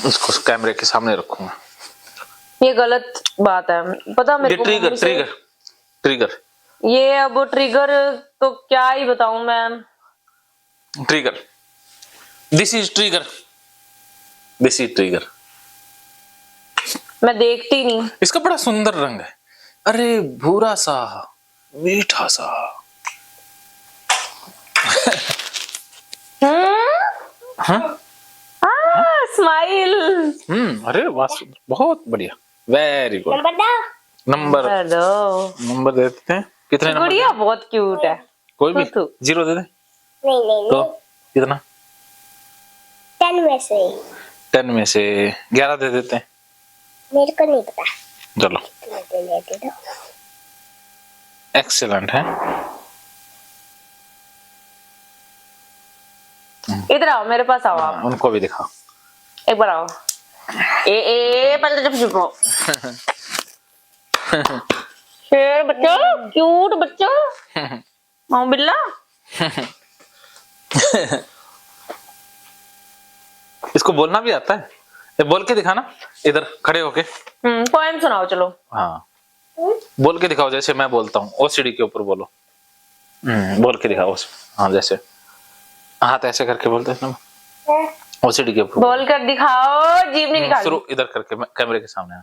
उसको कैमरे के सामने रखूंगा। ये गलत बात है, पता मेरे ये को ट्रिगर ट्रिगर ट्रिगर ये अब ट्रिगर तो क्या ही बताऊं मैं। Trigger this is trigger, this is trigger. मैं देखती नहीं। इसका बड़ा सुंदर रंग है, अरे भूरा सा मीठा सा। हाँ स्माइल। अरे वाह, बहुत बढ़िया, वेरी गुड। नंबर नंबर दे देते हैं। कितने नंबर? गुड़िया बहुत क्यूट है। कोई भी 0 दे दे। नहीं तो कितना? 10 में से 10 में से 11 दे देते हैं। मेरे को नहीं पता। चलो दे दो। एक्सीलेंट है। इधर आओ, मेरे पास आओ आप। उनको भी दिखा एक बार आओ। ए पहले तो चुप रहो। शेर बच्चा, क्यूट बच्चा, माँ बिल्ला। इसको बोलना भी आता है, ये बोल के दिखाना इधर खड़े होके। पोएम सुनाओ चलो। हाँ बोल के दिखाओ, जैसे मैं बोलता हूँ ओसीडी के ऊपर बोलो। बोल के दिखाओ। हाँ जैसे हाथ ऐसे करके बोलते हैं ना, ओसीडी के ऊपर बोल कर दिखाओ, जीभ नहीं निकाल। शुरू इधर करके कैमरे के सामने।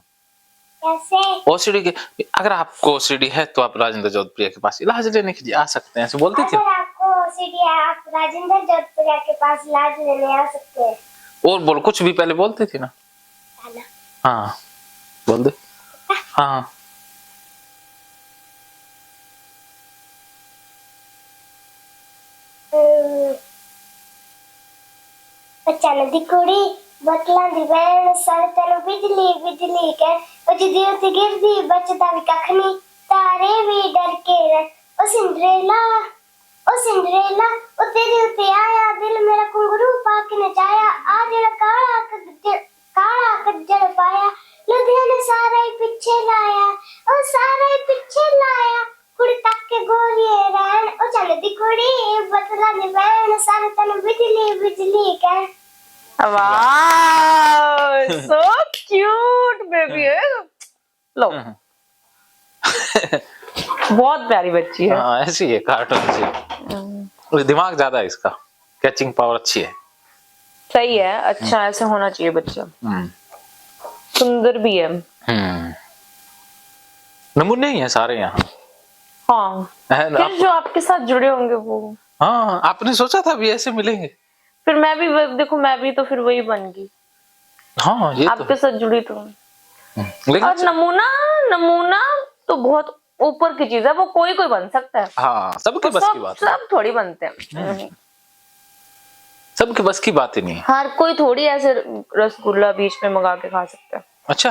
कैसे? ओसीडी के, अगर आपको ओसीडी है तो आप राजेंद्र जोधपुरिया के पास इलाज लेने के लिए आ सकते हैं, ऐसे बोलते थे। अगर आपको ओसीडी है, आप राजेंद्र जोधपुरिया के पास इलाज लेने आ सकते हैं। और बोल, कुछ भी पहले बोलते थे ना। हाँ बोल दे। हाँ बच्चा दी कुड़ी बतला दी बहन सारे तेन बिजली बिजली के उजदी उते गिरदी बचदा भी कख नहीं तारे भी डर के रह। ओ सिंड्रेला ओ तेरे उते आया दिल मेरा घुंघरू पाक नचाया आ जेड़ा काला कज्जड़ पाया लुधियाने सारा ही पीछे लाया ओ सारा ही पीछे लाया कुड़ी तक के गोरिए रहन ओ चल दी कुड़ी बतला दी बहन सारे तेन बिजली बिजली के। वाह सो क्यूट बेबी है। लो बहुत प्यारी बच्ची है। हाँ ऐसी है, कार्टून सी। दिमाग ज्यादा है इसका, कैचिंग पावर अच्छी है। सही है, अच्छा ऐसे होना चाहिए बच्चा। सुंदर भी है। नमूने ही है सारे यहाँ। हाँ फिर जो आपके साथ जुड़े होंगे वो। हाँ आपने सोचा था भी ऐसे मिलेंगे? फिर मैं भी देखो, मैं भी तो फिर वही बन गई। हाँ ये आपके साथ जुड़ी तो। लेकिन और नमूना तो बहुत ऊपर की चीज है, वो कोई बन सकता है। हाँ सबके बस की बात है। सब थोड़ी बनते हैं। सबके बस की बात ही नहीं है। हर कोई थोड़ी ऐसे रसगुल्ला बीच में मंगा के खा सकता है। अच्छा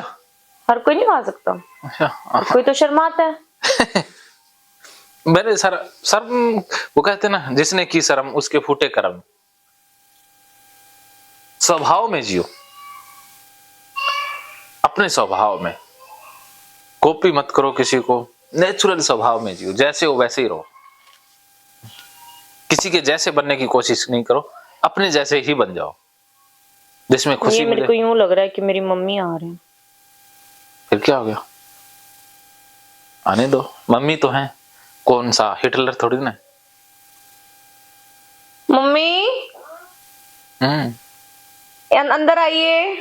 हर कोई नहीं खा सकता। अच्छा हर कोई तो शर्माता है। मेरे शर्म वो कहते ना, जिसने की शर्म उसके फूटे कर्म। स्वभाव में जियो, अपने स्वभाव में कॉपी मत करो किसी को, नेचुरल स्वभाव में जियो, जैसे हो वैसे ही रहो। किसी के जैसे बनने की कोशिश नहीं करो, अपने जैसे ही बन जाओ, जिसमें खुशी ये मेरे को यूं लग रहा है कि मेरी मम्मी आ रहे हैं। फिर क्या हो गया, आने दो, मम्मी तो है, कौन सा हिटलर थोड़ी ना। मम्मी अंदर आइए,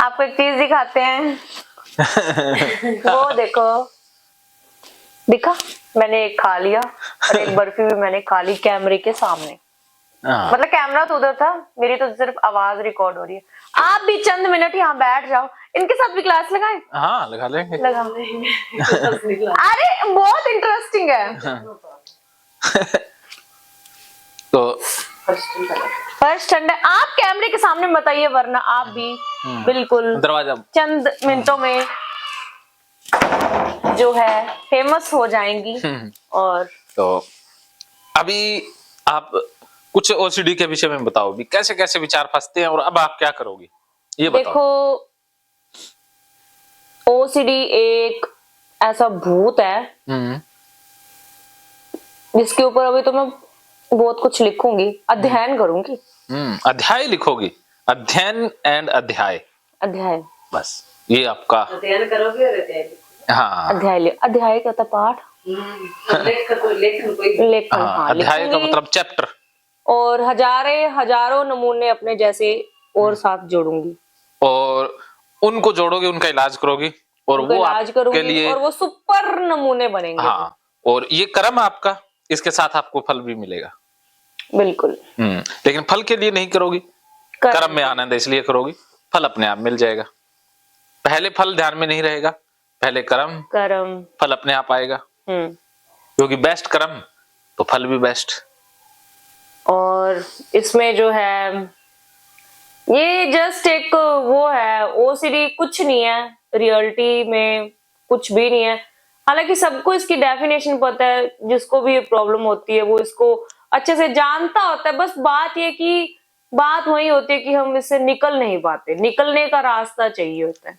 आपको एक चीज दिखाते हैं। वो देखो, दिखा, मैंने एक खा लिया और एक बर्फी भी मैंने खा ली कैमरे के सामने। मतलब कैमरा तो उधर था, मेरी तो सिर्फ आवाज रिकॉर्ड हो रही है। आप भी चंद मिनट यहाँ बैठ जाओ, इनके साथ भी क्लास लगाएं। हाँ लगा लेंगे, लगा लेंगे। अरे बहुत इंटरेस्टिंग है। तो फर्स्ट ठंडा आप कैमरे के सामने बताइए, वरना आप भी बिल्कुल दरवाजा चंद मिनटों में जो है फेमस हो जाएंगी। और तो अभी आप कुछ ओसीडी के विषय में बताओ भी, कैसे कैसे विचार फंसते हैं और अब आप क्या करोगी ये बताओ। देखो ओसीडी एक ऐसा भूत है जिसके ऊपर अभी तो मैं बहुत कुछ लिखूंगी, अध्ययन करूंगी। अध्याय लिखोगी? अध्ययन एंड अध्याय, अध्याय, बस ये आपका अध्ययन करोगे और अध्याय लिखोगे। हाँ अध्याय क्या होता है? पाठ, लेखन कोई लेखन। हाँ, हाँ, अध्याय का लिखूंगी मतलब चैप्टर। और हजारों नमूने अपने जैसे और साथ जोड़ूंगी, और उनको जोड़ोगे, उनका इलाज करोगी, और उनका वो इलाज आपके करूंगी लिए और वो सुपर नमूने बनेंगे। हाँ, और ये कर्म है आपका, इसके साथ आपको फल भी मिलेगा। बिल्कुल। लेकिन फल के लिए नहीं करोगी, कर्म में आनंद है इसलिए करोगी, फल अपने आप मिल जाएगा। पहले फल ध्यान में नहीं रहेगा, पहले कर्म, फल अपने आप आएगा, क्योंकि बेस्ट कर्म तो फल भी बेस्ट। और इसमें जो है ये जस्ट एक वो है, ओसीडी कुछ नहीं है, रियलिटी में कुछ भी नहीं है। हालांकि सबको इसकी डेफिनेशन पता है, जिसको भी ये प्रॉब्लम होती है वो इसको अच्छे से जानता होता है। बस बात वही होती है कि हम इससे निकल नहीं पाते, निकलने का रास्ता चाहिए होता है।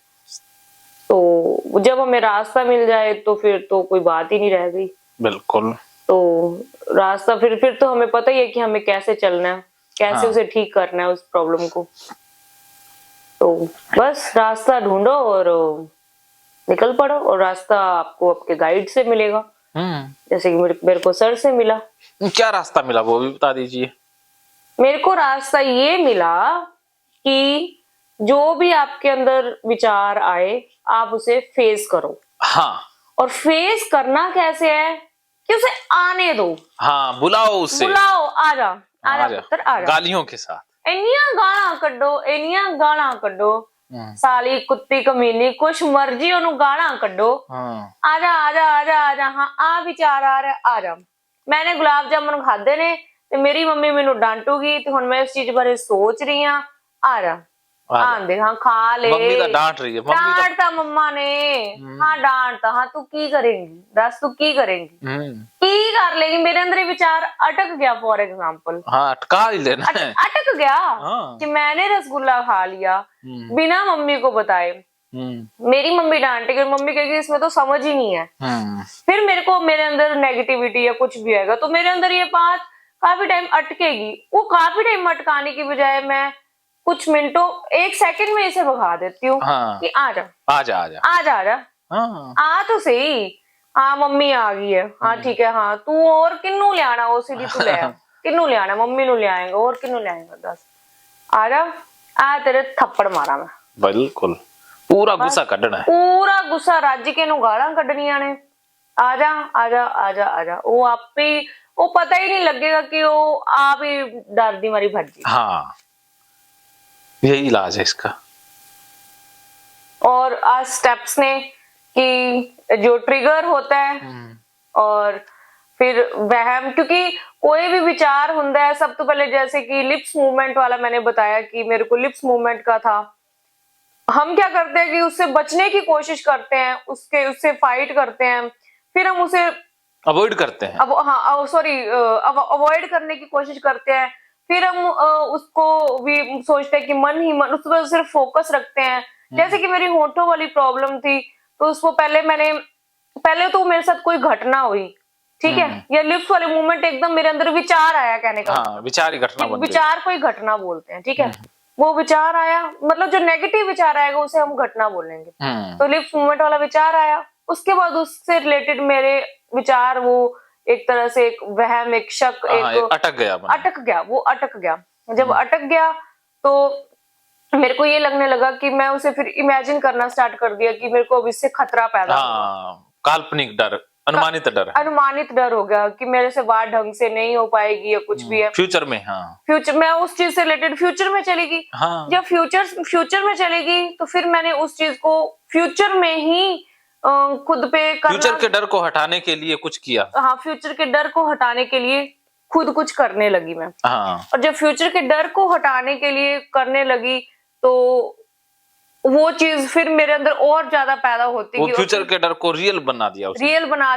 तो जब हमें रास्ता मिल जाए तो फिर तो कोई बात ही नहीं रह गई। बिल्कुल। तो रास्ता फिर तो हमें पता ही है कि हमें कैसे चलना है, कैसे उसे ठीक करना है उस प्रॉब्लम को। तो बस रास्ता ढूंढो और निकल पड़ो, और रास्ता आपको आपके गाइड से मिलेगा, जैसे कि मेरे को सर से मिला। क्या रास्ता मिला वो भी बता दीजिए। मेरे को रास्ता ये मिला कि जो भी आपके अंदर विचार आए आप उसे फेस करो। हाँ, और फेस करना कैसे है कि उसे आने दो। हाँ, बुलाओ उसे, बुलाओ, आजा पुत्र आजा, गालियों के साथ। इन्नियां गाना कड्डो, साली कुत्ती कमीनी, कुछ मर्जी ओनू गाना कड्डो। आजा आजा आजा आजा, हाँ आ विचार आ रहा, आजा। मैंने गुलाब जामुन खाधे ने ते मेरी मम्मी मैनू डांटूगी, ते हुण मैं इस चीज बारे सोच रही हाँ। आजा आंदे, हाँ खा ले। मम्मी तो डांट रही है, डांटता मम्मा ने, हाँ डांटता, हाँ तू की करेंगी, दस तू की करेंगी, की कर लेगी। मेरे अंदर ये विचार अटक गया, फॉर एग्जाम्पल। हाँ, अटका ही लेना है। अटक गया कि मैंने रसगुल्ला खा लिया बिना मम्मी को बताए। मेरी मम्मी डांटेगी, मम्मी कहेगी इसमें तो समझ ही नहीं है। फिर मेरे अंदर नेगेटिविटी या कुछ भी आएगा, तो मेरे अंदर ये बात काफी टाइम अटकेगी। वो काफी टाइम अटकाने की बजाय मैं कुछ मिनटों, 1 सेकंड में इसे भगा देती हूँ कि आजा आजा आजा आजा आजा, आ तो सही। हाँ मम्मी आ गई है, हाँ ठीक है, हाँ तू और किन्नू ले आना, ओसीडी तू ले आ, किन्नू ले आना, मम्मी नू ले आएगा, और किन्नू ले आएगा, दस आजा, आ तेरे थप्पड़ मारा मैं। बिल्कुल, पूरा गुस्सा कढ़ना है, पूरा गुस्सा रज के नू गालां कढ़नियां ने। आजा आजा आजा आजा, वो आप ही, वो पता ही नहीं लगेगा कि वो आप ही डर दी मारी भज्जी। हाँ, यही इलाज है इसका। और आज स्टेप्स ने कि जो ट्रिगर होता है और फिर वहम, क्योंकि कोई भी विचार हुंदा है, सब तो पहले जैसे कि लिप्स मूवमेंट वाला मैंने बताया कि मेरे को लिप्स मूवमेंट का था। हम क्या करते हैं कि उससे बचने की कोशिश करते हैं, उससे फाइट करते हैं, फिर हम उसे अवॉइड करते हैं। अब हाँ सॉरी, अवॉइड करने की कोशिश करते हैं, फिर हम उसको भी सोचते हैं कि मन ही मन उस पर सिर्फ फोकस रखते हैं। जैसे कि मेरी होठों वाली प्रॉब्लम थी, तो उसको पहले तो मेरे साथ कोई घटना हुई, ठीक है, या लिप्स वाले मूवमेंट एकदम मेरे अंदर विचार आया, कहने का हाँ, विचार ही घटना बन गई। विचार को ही घटना बोलते हैं, ठीक है। वो विचार आया, मतलब जो नेगेटिव विचार आएगा उसे हम घटना बोलेंगे। तो लिप्स मूवमेंट वाला विचार आया, उसके बाद उससे रिलेटेड मेरे विचार, वो एक तरह से एक वहम, एक शक, एक अटक गया, वो अटक गया। जब अटक गया तो मेरे को ये लगने लगा कि मैं उसे फिर इमेजिन करना स्टार्ट कर दिया कि मेरे को अब इससे खतरा पैदा हुआ। काल्पनिक डर, अनुमानित डर हो गया कि मेरे से बात ढंग से नहीं हो पाएगी या कुछ भी है फ्यूचर में। हाँ, फ्यूचर, मैं उस चीज से रिलेटेड फ्यूचर में चलेगी। जब फ्यूचर में चलेगी तो फिर मैंने उस चीज को फ्यूचर में ही खुद पे करना, फ्यूचर के डर को हटाने के लिए कुछ किया। हाँ, फ्यूचर के डर को हटाने के लिए खुद कुछ करने लगी मैं। और जब फ्यूचर के डर को हटाने के लिए करने लगी तो वो चीज फिर मेरे अंदर और ज्यादा पैदा होती गई। फ्यूचर के डर को रियल बना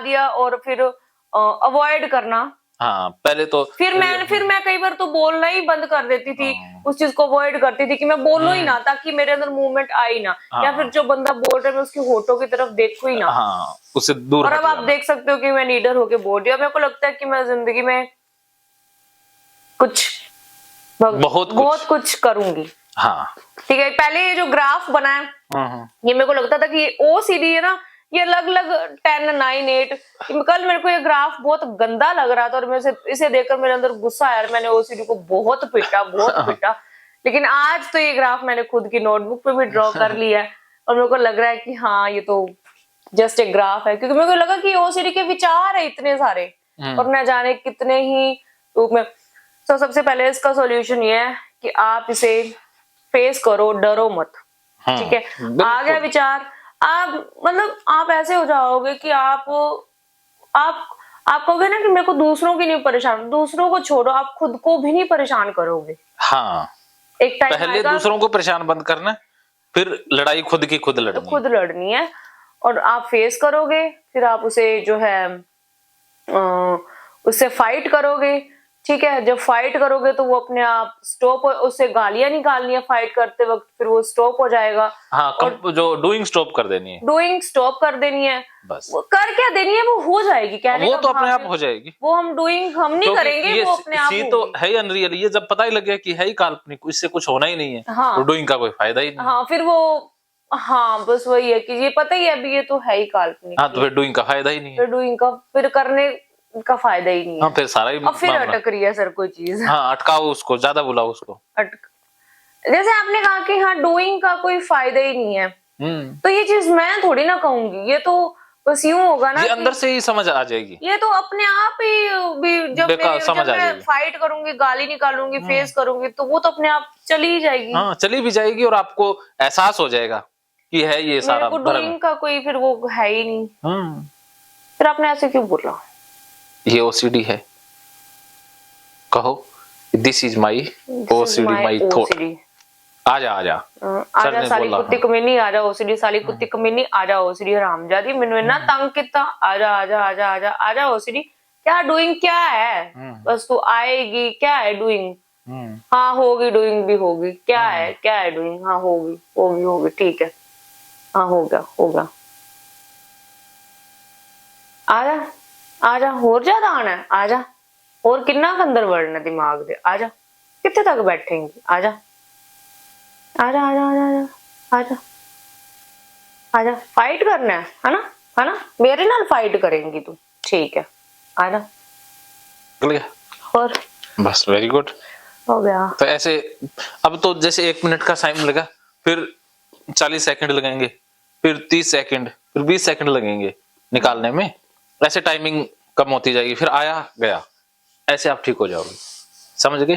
दिया और फिर अवॉइड करना। हाँ, पहले तो फिर मैं कई बार तो बोलना ही बंद कर देती थी, उस चीज को अवॉइड करती थी कि मैं बोलूं ही ना, ताकि मेरे अंदर मूवमेंट आई ना, या फिर जो बंदा बोल रहा है मैं उसकी होठों की तरफ देखूं ही ना, उससे दूर। और अब आप देख सकते हो कि मैं नीडर होके बोल रही हूँ। मेरे को लगता है कि मैं जिंदगी में बहुत कुछ करूंगी। हाँ ठीक है। पहले ये जो ग्राफ बना है ये मेरे को लगता था कि ये OCD है ना, ये अलग अलग 10, 9, 8। कल मेरे को ये ग्राफ बहुत गंदा लग रहा था और मैं इसे देखकर मेरे अंदर गुस्सा आया। मैंने OCD को बहुत पीटा। लेकिन आज तो ये ग्राफ मैंने खुद की नोटबुक पे भी ड्रॉ कर लिया है और मेरे को लग रहा है कि हाँ ये तो जस्ट एक ग्राफ है, क्योंकि मेरे को लगा कि OCD के विचार है इतने सारे और न जाने कितने ही रूप में। तो सबसे पहले इसका सॉल्यूशन ये है कि आप इसे फेस करो, डरो मत। ठीक है, आ गया विचार, आप मतलब आप ऐसे हो जाओगे कि आप कहोगे ना कि मेरे को दूसरों की नहीं परेशान, दूसरों को छोड़ो, आप खुद को भी नहीं परेशान करोगे। हाँ, एक टाइम पहले दूसरों को परेशान बंद करना, फिर लड़ाई खुद की खुद लड़नी है और आप फेस करोगे, फिर आप उसे जो है उससे फाइट करोगे। ठीक है, जब फाइट करोगे तो वो अपने आप स्टॉप, उससे गालियां निकालनी है फाइट करते वक्त, फिर वो स्टॉप हो जाएगा। हाँ, और जो डूइंग स्टॉप कर देनी है, बस कर क्या देनी है, वो हो जाएगी। कहने वो तो अपने आप हो जाएगी, वो हम नहीं करेंगे, वो अपने आप तो है ही अनरियल। ये जब पता ही लग गया कि है ही काल्पनिक, इससे कुछ होना ही नहीं है, हाँ, तो डूइंग का कोई फायदा ही नहीं। हाँ, फिर वो हाँ बस वही है कि ये पता ही है अभी ये तो है ही काल्पनिक। हाँ, तो फिर डूइंग का फायदा ही नहीं है, फिर डूइंग का फिर करने का फायदा ही नहीं है। हाँ, फिर सारा ही और फिर अटक रही है सर कोई चीज। हाँ, अटकाओ उसको, ज्यादा बुलाओ उसको। जैसे आपने कहा कि हाँ डूइंग का कोई फायदा ही नहीं है, तो ये चीज मैं थोड़ी ना कहूंगी, ये तो बस यूं होगा ना, ये अंदर से ही समझ आ जाएगी। ये तो अपने आप ही भी जब मैं फाइट करूंगी, गाली निकालूंगी, फेस करूंगी, तो वो तो अपने आप चली ही जाएगी। हाँ, चली भी जाएगी और आपको एहसास हो जाएगा कि है ये सारा डूइंग का कोई फिर वो है ही नहीं। फिर आपने ऐसे क्यों बोला? ये OCD है, कहो this is my OCD, my thought. आजा साली कुत्ती कमीनी, आजा OCD साली कुत्ती कमीनी, आजा OCD हरामजादी, मैनू इन्ना तंग किता, आजा OCD। क्या डूइंग क्या है? बस तू आएगी, क्या है डूइंग? हाँ होगी, डूइंग भी होगी, क्या है डूइंग? हाँ होगी, ठीक है, हाँ होगा। आजा होर ज्यादा आना है, आजा और कितना अंदर वड़ना दिमाग दे, आजा कितने तक बैठेंगे, आजा फाइट करना है ना, मेरे नाल फाइट करेंगी तू, ठीक है, आजा। और बस वेरी गुड, हो गया। तो ऐसे अब तो जैसे 1 मिनट का टाइम लगा, फिर 40 सेकंड लगेंगे, फिर 30 सेकंड, फिर 20 सेकंड लगेंगे निकालने में। ऐसे टाइमिंग कम होती जाएगी, फिर आया गया, ऐसे आप ठीक हो जाओगे। समझ गए?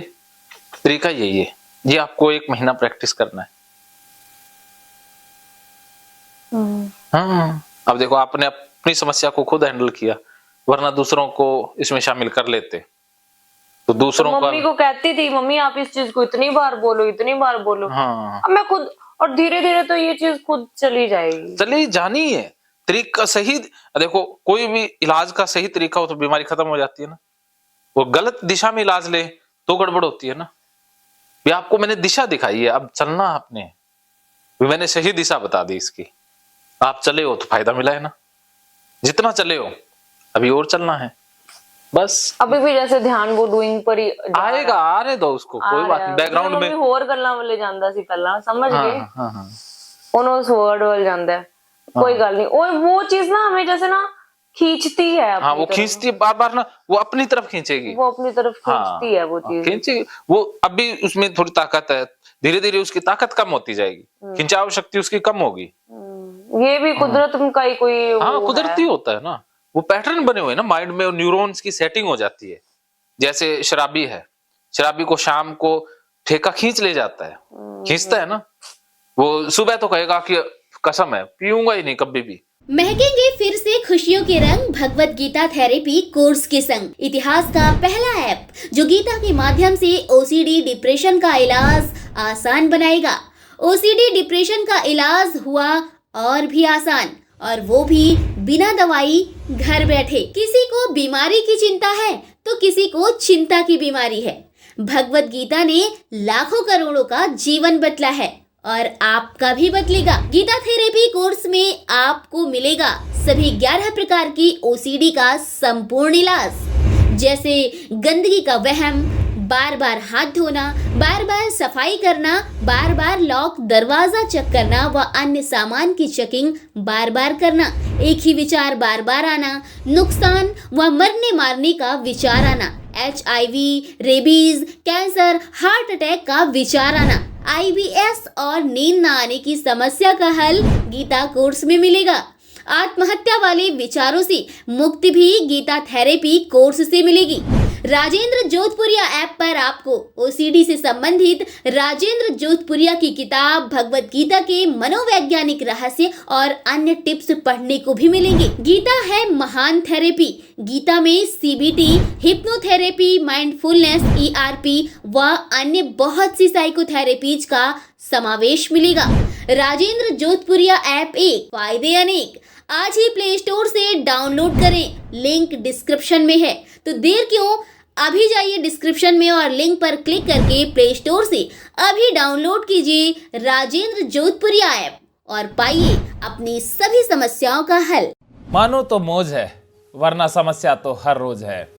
तरीका यही है, ये आपको 1 महीना प्रैक्टिस करना है। हाँ, अब देखो आपने अपनी समस्या को खुद हैंडल किया, वरना दूसरों को इसमें शामिल कर लेते तो दूसरों तो मम्मी को कहती थी, मम्मी आप इस चीज को इतनी बार बोलो। हाँ, अब मैं खुद, और धीरे धीरे तो ये चीज खुद चली जानी है। तरीका सही, देखो कोई भी इलाज का सही तरीका हो तो बीमारी खत्म हो जाती है ना। वो गलत दिशा में इलाज ले तो गड़बड़ होती है ना। ये आपको मैंने दिशा दिखाई है, अब चलना आपने, मैंने सही दिशा बता दी इसकी, आप चले हो तो फायदा मिला है ना। जितना चले हो अभी और चलना है, बस अभी भी जैसे ध्यान वो डूइंग पर ही आएगा, आने दो उसको, कोई बात नहीं। बैकग्राउंड में होर गल्लां वाले ਜਾਂਦਾ ਸੀ ਪਹਿਲਾਂ, समझ गए? ਉਹਨੂੰ ਉਸ वर्ड ਵੱਲ ਜਾਂਦਾ है, कोई गल नहीं। और वो चीज ना हमें जैसे ना खींचती है, हाँ वो खींचती है बार-बार ना, वो अपनी तरफ खींचेगी, वो अपनी तरफ खींचती है, वो चीज खींचेगी। वो अभी उसमें थोड़ी ताकत है, धीरे धीरे उसकी ताकत कम होती जाएगी, खिंचाव शक्ति उसकी कम होगी। ये भी कुदरत का ही कोई हाँ कुदरती होता है ना, वो पैटर्न बने हुए ना माइंड में, न्यूरॉन्स की सेटिंग हो जाती है। जैसे शराबी है, शराबी को शाम को ठेका खींच ले जाता है, खींचता है ना, वो सुबह तो कहेगा कि कसम है पीऊंगा ही नहीं कभी भी। महकेंगे फिर से खुशियों के रंग भगवत गीता थेरेपी कोर्स के संग। इतिहास का पहला ऐप जो गीता के माध्यम से OCD डिप्रेशन का इलाज आसान बनाएगा। OCD डिप्रेशन का इलाज हुआ और भी आसान, और वो भी बिना दवाई, घर बैठे। किसी को बीमारी की चिंता है तो किसी को चिंता की बीमारी है। भगवत गीता ने लाखों करोड़ों का जीवन बदला है और आपका भी बदलेगा। गीता थेरेपी कोर्स में आपको मिलेगा सभी 11 प्रकार की OCD का संपूर्ण इलाज, जैसे गंदगी का वहम, बार बार हाथ धोना, बार बार सफाई करना, बार बार लॉक दरवाजा चेक करना व अन्य सामान की चेकिंग बार बार करना, एक ही विचार बार बार आना, नुकसान व मरने मारने का विचार आना, HIV, rabies, cancer, heart attack का विचार आना, IBS और नींद न आने की समस्या का हल गीता कोर्स में मिलेगा। आत्महत्या वाले विचारों से मुक्ति भी गीता थेरेपी कोर्स से मिलेगी। राजेंद्र जोधपुरिया ऐप पर आपको OCD से संबंधित राजेंद्र जोधपुरिया की किताब भगवत गीता के मनोवैज्ञानिक रहस्य और अन्य टिप्स पढ़ने को भी मिलेंगे। गीता है महान थेरेपी। गीता में CBT, हिप्नोथेरेपी, माइंडफुलनेस, ERP व अन्य बहुत सी साइकोथेरेपीज का समावेश मिलेगा। राजेंद्र जोधपुरिया ऐप एक, फायदे अनेक। आज ही प्ले स्टोर से डाउनलोड करें, लिंक डिस्क्रिप्शन में है। तो देर क्यों, अभी जाइए डिस्क्रिप्शन में और लिंक पर क्लिक करके प्ले स्टोर से अभी डाउनलोड कीजिए राजेंद्र जोधपुरिया ऐप और पाइए अपनी सभी समस्याओं का हल। मानो तो मौज है, वरना समस्या तो हर रोज है।